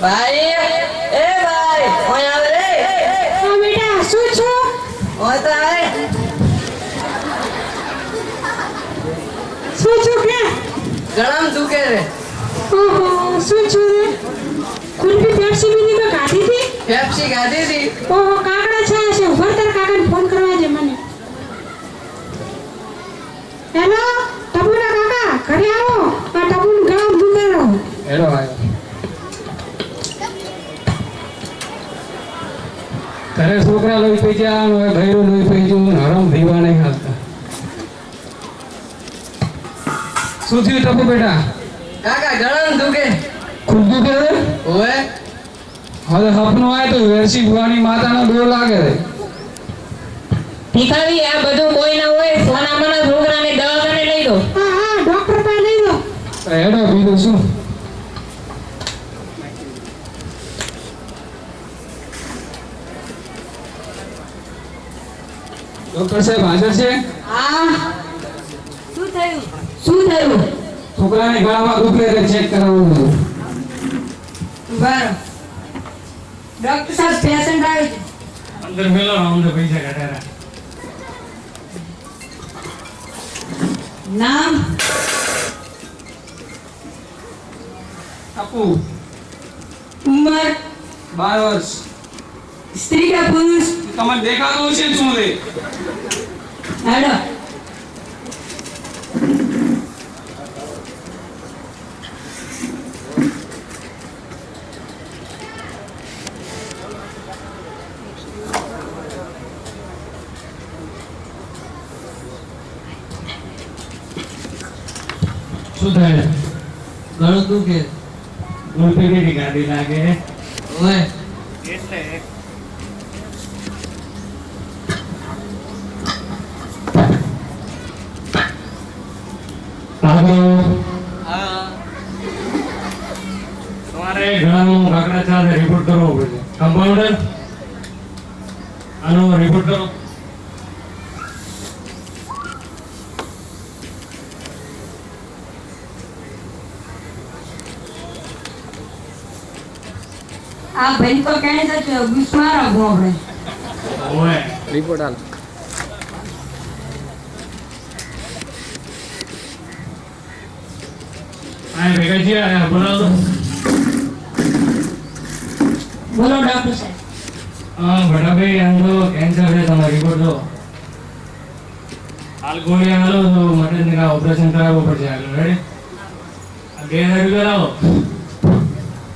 ભાઈ એ ભાઈ ઓય આવ રે હા બેટા શું છો ઓય તો આય શું છો કે ગળામ દુખે રે ઓહો શું છો રે કુલ્ફી પેપ્સી બીની તો ખાધી હતી પેપ્સી ખાધી હતી ઓહો કાકડા છાયા છે ઉભર તાર કાકાને ફોન કરવા દે મને હેલો ટપુના કાકા ઘરે આવો આ ટપુનું ગળામ દુખે રહો હેલો આવ્યો ઘરે છોકરા લોહી પી ગયા હવે ભૈરું લોહી પી ગયું હરામ દીવા નહીં હાલતા શું થયું ટપુ બેટા કાકા ગળામ દુખે ખૂબ દુખે છે ઓય હવે સપનું આવે તો વેરસી ભવાની માતાનો દોર લાગે છે ભિખારી આ બધું કોઈ ના હોય સોનામાના છોકરાને દવાખાને લઈ દો હા હા ડોક્ટર પાસે લઈ દો હેડો બીજું શું ડોક્ટર સાહેબ હાજર છે હા શું થયું શું થયું છોકરાને ગળામાં દુખે એટલે ચેક કરાવવું બરાબર ડોક્ટર સાહેબ પેશન્ટ આવે છે અંદર મેલો અમને પૈસા કાઢ્યા નામ આપુ ઉંમર 12 વર્ષ સ્ત્રી કે પુરુષ તમને દેખાતું છે શું રે હેડો શું થાય ગળું દુખે ગુલપીની ગાડી લાગે ઓય એટલે હા તમારે ગળામાં કાકડા ચાલે રિપોર્ટ કરવો પડશે કમ્પાઉન્ડર આનો રિપોર્ટ કરો આ ભાઈ તો કહે છે ગુસ્સા રાખો આપણે ઓય રિપોર્ટ આલ આ ભેગા છે આ બોલાવો બોલો ડોક્ટર સાહેબ હા બડાભાઈ આમ તો કેન્સર છે તમારો રિપોર્ટ દો હાલ ગોળી હાલો તો માટે નિકા ઓપરેશન કરાવવું પડશે આગળ રેડી 2000 રૂપિયા લાવો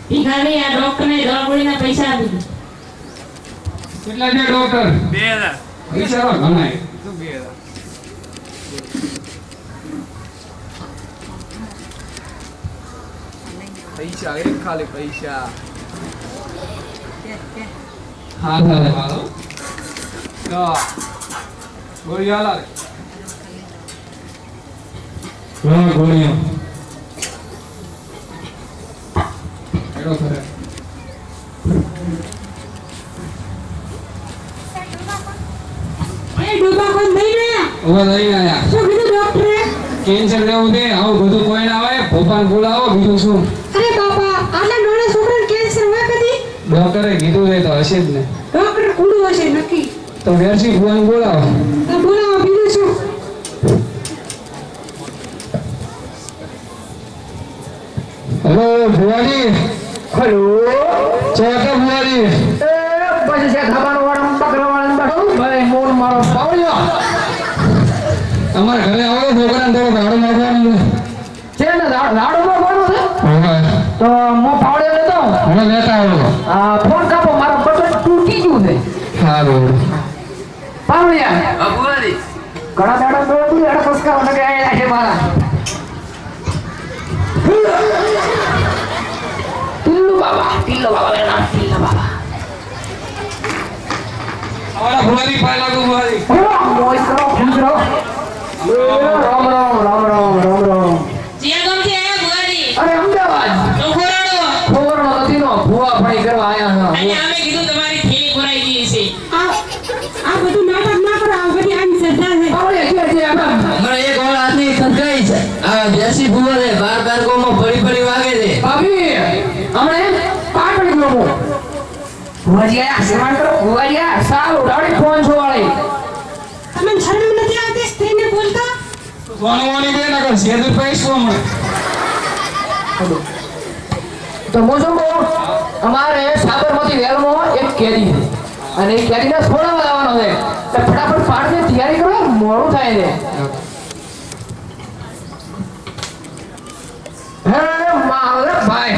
ભિખારી આ ડોક્ટરને દવા ગોળીના પૈસા આપી દો કેટલા છે ડોક્ટર 2000 પૈસા તો ઘણા છે. શું 2000 પૈસા એક ખાલી પૈસા હા હા હાલો તો ગોળી હાલા ગોળીઓ એડો કરે એ ડોબા કોણ નહીં ગયા ઓવા લઈ આયા શું કીધું ડોક્ટરે કેન્સર જેવું છે આવું બધું કોઈ ના આવે ભોપાલ બોલાવો બીજું શું અરે બાપા આટલા નાના છોકરાને કેન્સર હોય કદી ડોક્ટરે કીધું છે તો હશે જ ને ડોક્ટર કુડું હશે નક્કી તો વેરસી ભુવાન બોલાવો તો બોલાવો બીજું શું હેલો ભુવાજી હેલો ચોથા ભુવાજી પછી છે ખાવાનો વાળા બકરા વાળા બેઠો ભાઈ મોર મારો પાવળિયો અમારા ઘરે આવો છોકરાને થોડો ભાડો નાખવાનું છે ને લાડુ નો કોનો છે હવે તો મો પાવળિયો લેતો હવે લેતા આવો આ ફોન કાપો મારો બટન તૂટી ગયું છે સારું પાવળિયા અબુવારી ઘણા દાડા તો તું એડા પસકા મને કે આયા છે મારા ટિલ્લુ બાબા એના ટિલ્લુ બાબા અમારા ભુવાજી પાય લાગુ ભુવાજી મોજ કરો ખુશ રહો રામ રામ રામ રામ રામ રામ જ્યાં ગમતી આયા બુવારી અરે અમદાવાદ તો ખોરાડો ખોરનો નથી નો ભુવા ફણી કરવા આયા અને હા અમે કીધું તમારી થેલી ભરાઈ ગઈ છે આ બધું નાટક ના કરો આ બધી આની શ્રદ્ધા છે પાવળિયા કે હમણાં એક ઓળ હાથની સંતાઈ છે આ બેસી ભૂવો રે બાર બાર ગોમાં ફરી ફરી વાગે છે ભાભી હમણે પાટણ ભુવાજીયા આશીર્વાદ કરો ભુવાજીયા સાલ ઉડાડી ફોન છો વાળી તમને શરમ નથી આવતી સ્ત્રીને બોલતા સોનવાની બે ના કર સેજ પૈસો મળે તો મોજો અમારે સાબરમતી વેલમાં એક કેદી છે અને એ કેદીને છોડાવવા લાવવાનો છે તો ફટાફટ પાડની તૈયારી કરો મોડું થાય છે હે મારા ભાઈ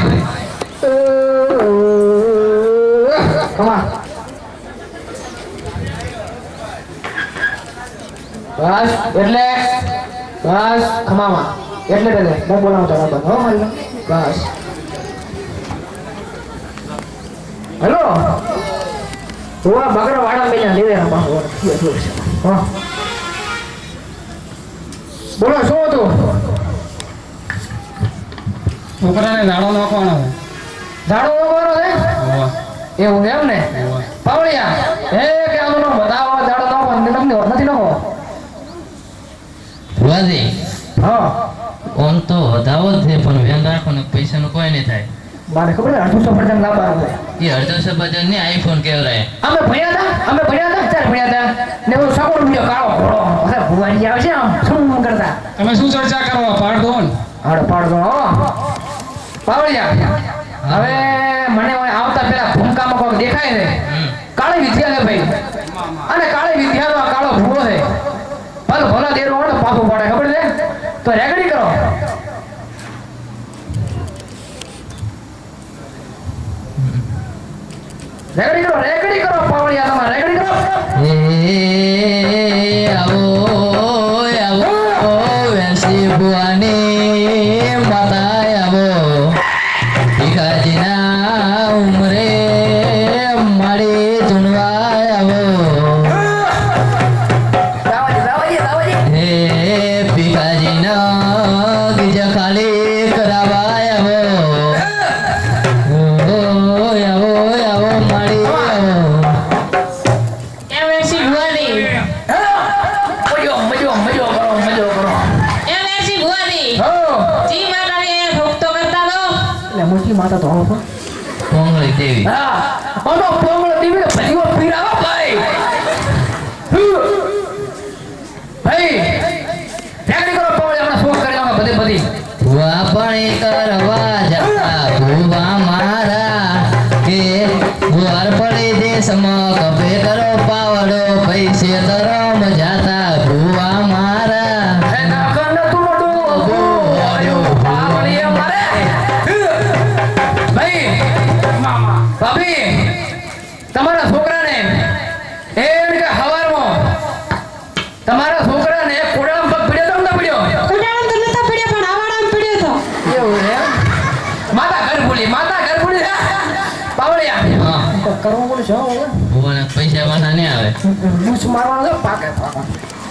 કમા બસ એટલે બસ ખમામાં એટલે ન બોલાવતો બરાબર હો મારી બસ હેલો હુઆ બગડા વાડા મેના લેવે રમા હો હા બોલો શું હતું છોકરાને દાડો નાખવાનો ઝાડો ઓગવાનો છે એવું એમ ને પાવળિયા હે કે આનો બતાવો ઝાડો નાખો તમને નથી નાખો ભુવાજી હા ઓન તો વધાવો જ છે પણ વેન રાખો ને પૈસાનું કોઈ નહીં થાય મારે ખબર છે 800% લાવવાનું છે એ અડધો સફરજન ને આઈફોન કેવરાય અમે ભણ્યા હતા અત્યારે ભણ્યા હતા ને હું સકોડ બીજો કાળો ઘોડો અરે ભુવાજી આવે છે આમ શું કરતા તમે શું ચર્ચા કરવા પાડો ને હાડો પાડો હો પાવળિયા હવે મને આવતા પેલા ભૂમકામાં કોક દેખાય છે કાળી વિદ્યા છે ભાઈ અને કાળી વિદ્યાનો આ કાળો ભૂવો છે ભલ ભલા દેરો હોય તો પાછું પડે ખબર છે તો રેગડી કરો રેગડી કરો પાવળિયા તમારે રેગડી કરો આવો આવો વેસી બુઆની માતા આવો ભીખાજીના ઉમરે મારી ચૂનવા આવો હે ભીખાજીના ગીજા ખાલી કરાવા આવો આવો આવો મારી આવો એમ વેસી ભુવાજી મજો કરો એમ વેસી ભુવાજી હો જી માતાને ભક્તો કરતા લો એટલે મોટી માતા તો હો કોંગળી દેવી હા ઓનો પોંગળ દીવે ભજીઓ પીરાવો ભાઈ ભાઈ રેગડી કરો પાવળિયા હમણાં શોખ કરી લાવો બધી વાપણી કરવા જતા ભૂવા મારા કે ગુવાર પડી દેશમાં કભે કરો પાવડો પૈસે તરમ જાતા ભૂવા મારા એ નાખન તું મોટું પાવળિયા મારે ભાઈ ભાભી તમારા છોકરાને એમ કે હવારમાં તમારા છોકરાને કોડામાં પગ પીડ્યો તો ન પીડ્યો ઉડાડમ તો નતા પડ્યા પણ આવાડામ પડ્યો તો એવું છે માતા ઘર ભૂલી પાવળિયા હા કરવું બોલું છો ભૂવાના પૈસા પાછા નહીં આવે મૂછ મારવાનું છે પાકે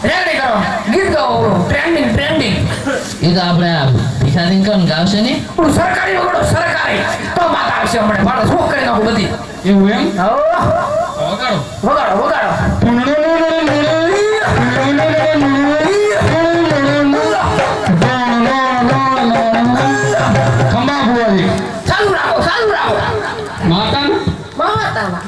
રેગડી કરો ગીત ગાઓ ટ્રેન્ડિંગ એ તો આપણે આ ભીખાજી કોણ ગાવશે નહીં ઓલું સરકારી વગડો સરકારી તો માતા આવશે હમણાં મારો શું કરી નાખું બધી એવું એમ વગાડો ખંભા ભુવાજી ચાલુ રાખો માતા માતાના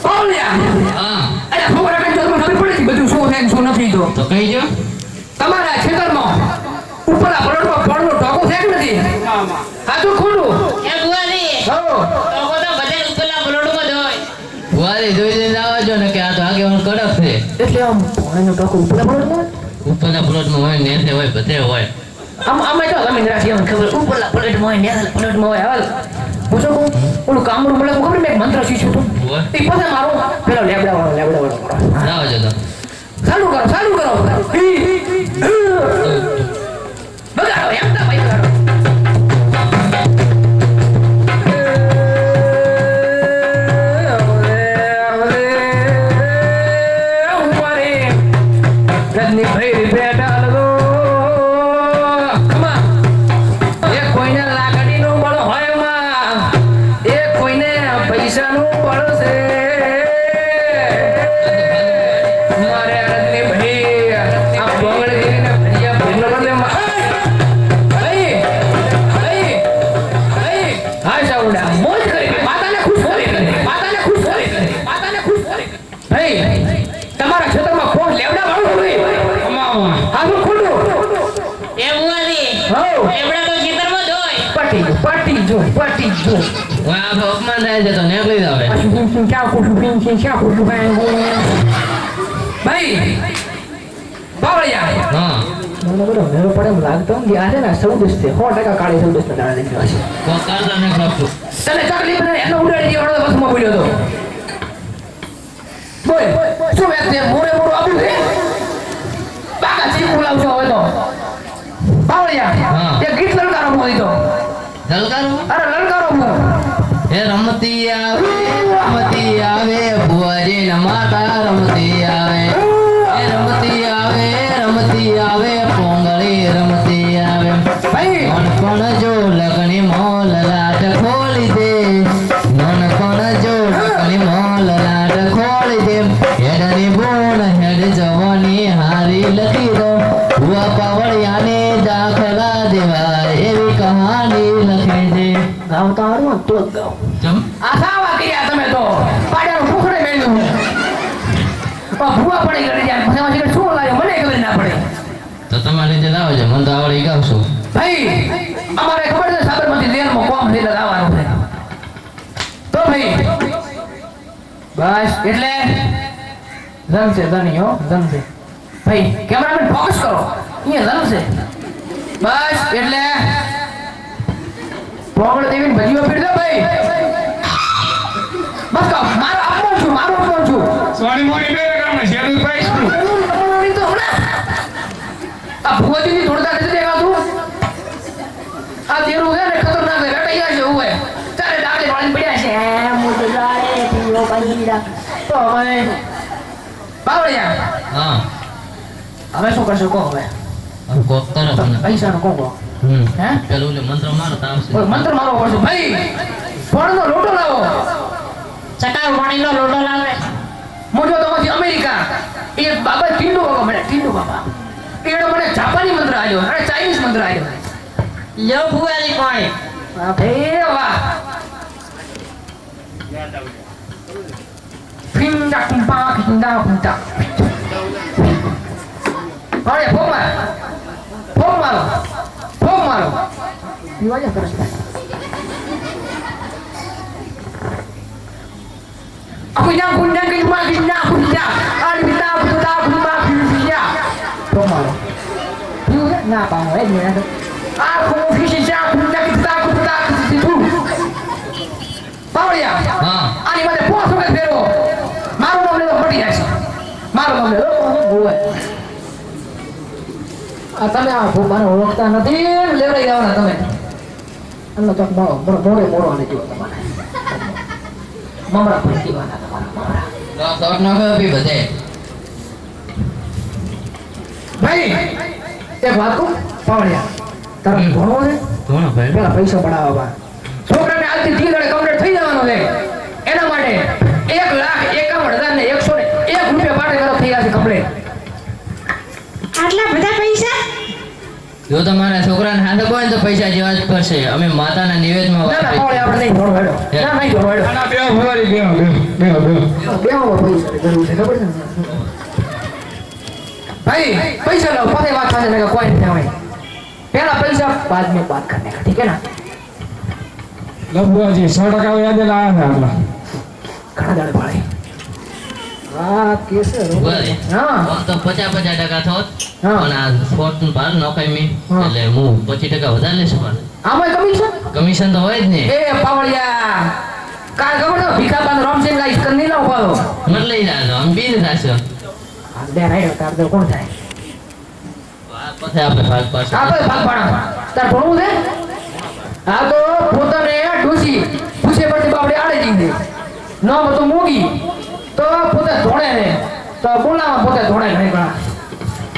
પાવળિયા હા અરે છોકરા કઈ તમને ખબર પડે છે બધું શું છે ને શું નથી તો કહી જો તમારા ખેતરમાં ઉપરના પલટમાં પડનો ઢોકો છે કે નથી સાચું ખોટું એ ભુવાજી હો તો બધા ઉપરના બલોડમાં જ હોય ભુવાજી જોઈ જઈને આવજો ને કે આ તો આગેવાન કડક છે એટલે આમ પાણીનો ઢોકો ઉપરના પલટમાં ઉપરના પ્લોટમાં હોય નેસે હોય બધે હોય આમ જો તમે રાખી મને ખબર ઉપરના પલટમાં હોય નેસલ પલટમાં હોય હાલ પૂછો ઓલું કામરું મળે ખબર મેં એક મંત્ર શીખ્યું હતું હોય એ પછી મારો પેલો લેબડા વાળો કરો આવજો તો ચાલુ કરો બગાડો એમ ના ભાઈ બગાડો રજની ભાઈ બેટા લગો ખમા એક કોઈને લાકડીનું બળ હોય માં એક કોઈને પૈસાનું બળ છે તમારા ખેતરમાં કોણ લેવડા વાળું હોય કમાવા આ શું ખુલ્લું એ બુઆજી હો એવડા તો ખેતરમાં જ હોય. પટી જો હવે આ અપમાન થાય છે તો નીકળી જાવ હવે. ભાઈ બાવળિયા હા મને બધો મેરો પડે એમ લાગતો કે આ છે ને 14 છે 100% કાળી 14 ના દાણા નીકળ્યા છે કોઈ કરતા નહીં ખપતું. તને તકલીફ નથી એનો ઉડાડી દેવાનો તો બસમાં પડ્યો તો બોલ શું વાત છે મોરે મોરો આપણું છે બાકા ચીક બોલાવશો હવે તો બાવળિયા હા. એ ગીત લલકારો મો દીધો લલકારો અરે લલકારો મો એ રમતી આવે ભુવાજી ના માતા રમતી આવે એ રમતી આવે પોંગળી રમતી આવે ભાઈ નોનપણ જો લગની મોલ લાટ ખોલી દે નોનપણ જો લગની મોલ લાટ ખોલી દે હેડની બોણ હેડ જવાની હારી લખી દો ભુવા પાવળિયાને દાખલા દેવાય એવી કહાની લખી દે. ગાવ તો હારું તો જ ગાવ ચમ આ સાવા કર્યા તમે તો પાડાનું ભૂખડે મેળ્યું ભૂવા પડી ગઈ જાય પછી એમાં શું લાગે મને ખબર ના પડે તો તમારી રીતે લાવો છો મને તો આવડે ગાવશું. ભાઈ અમારે ખબર છે સાબરમતી જેલમાં કોમ થઈને આવવાનું છે તો ભાઈ બસ એટલે ધન છે ધની હો ધન છે ભાઈ કેમેરામેન ફોકસ કરો અહીંયા ધન છે બસ એટલે પોગળ દેવીને ભજીઓ પીડ દો ભાઈ બસ કહો મારો આપનો છું સોની મોની બે કામ શેરુ પાઈસ તો હમણાં આ ભુવાજીની જોડતા નથી દેખાતું આ તેરું છે ને ખતરનાક છે રટાઈ જાય છે ઉવે ચારે ડાલે વાળી પડ્યા છે મોટો જાળે પીળો પંજીરા તો હવે બાવળિયા હા હવે શું કરશો કહો હવે હવે કોક કરો તમને. પૈસાનો કહો હે પેલું ઓલું મંત્ર મારો તો આવશે. કોઈ મંત્ર મારવો પડશે ભાઈ ફોનનો લોટો લાવો ચટાવ પાણીનો લોટો લાવે. મોટો તો માંથી અમેરિકા એ બાબા ટીંડુ બાબા એનો મને જાપાની મંત્ર આવ્યો અને ચાઇનીઝ મંત્ર આવ્યો લ્યો બુઆજી પાણી. વાહ ભાઈ વાહ પિંડા કુંપા અરે ફોક મારો પીવા જા કરસ aku yang punya kelima punya ada kita punya punya tomalo juga ngapa mau ini ada aku visi siapa punya kita situ Paulia હા ani mana puas kan pero maru nombre lo padi aja maru nombre lo gue તમે આ ભૂમાને ઓળખતા નથી લેવડાઈ જવાના તમે અલ્લા ચોક મોરે આને જો તમારે મમરા પણ દીવાના તમારા મમરા શોર્ટ નો બી બધે. ભાઈ એક વાત કહું પાવડિયા તારા ભણવો છે ઘણો ભાઈ પેલા પૈસા પડાવવા છોકરાને આજથી 3 દાડે કમ્પ્લીટ થઈ જવાનું છે એના માટે 1,51,101 રૂપિયા પાટે કરો થઈ જશે કમ્પ્લીટ આટલા બધા પૈસા જો તમારા છોકરાને હાથે કોઈ તો પૈસા જેવા જ પડશે. અમે માતાના નિવેદમાં ના ના પાવડિયા આપણે નહીં જોડો હેડો ના નહીં જોડો હેડો આના બે ફવારી બે બેહો પૈસા જરૂર છે ખબર છે ને भाई पैसा लो पते बात करने का कोई नहीं है पहला पैसा बाद में बात करने का ठीक है ना લબુઆજી 100% યાદ લાયા હતા घना दाड़े भाई हां कैसे બરાબર. हां તો 50% થોત હા. અને આ ફોર્ટનું ભાર નોખાઈ મી હા. એટલે હું 25% વધારે લઈશ પણ આમાં કમિશન કમિશન તો હોય જ ને. ए पावड़िया कार खबर तो भीखा बांध राम सिंह का इसकर नहीं लाओ पाओ મત લઈ જાજો આમ બી ને થાશો. दे राइट तार दे कौन થાય પછી આપણે ભાગ પાડશું. આપણે ભાગ પાડા તાર ભણવું છે આ તો પોતાને ડોસી પૂછે પરથી બાપડે આડે જીંદે ન તો મોગી તો પોતે ધોણે ને તો બોલાવા પોતે ધોણે નહીં ગણા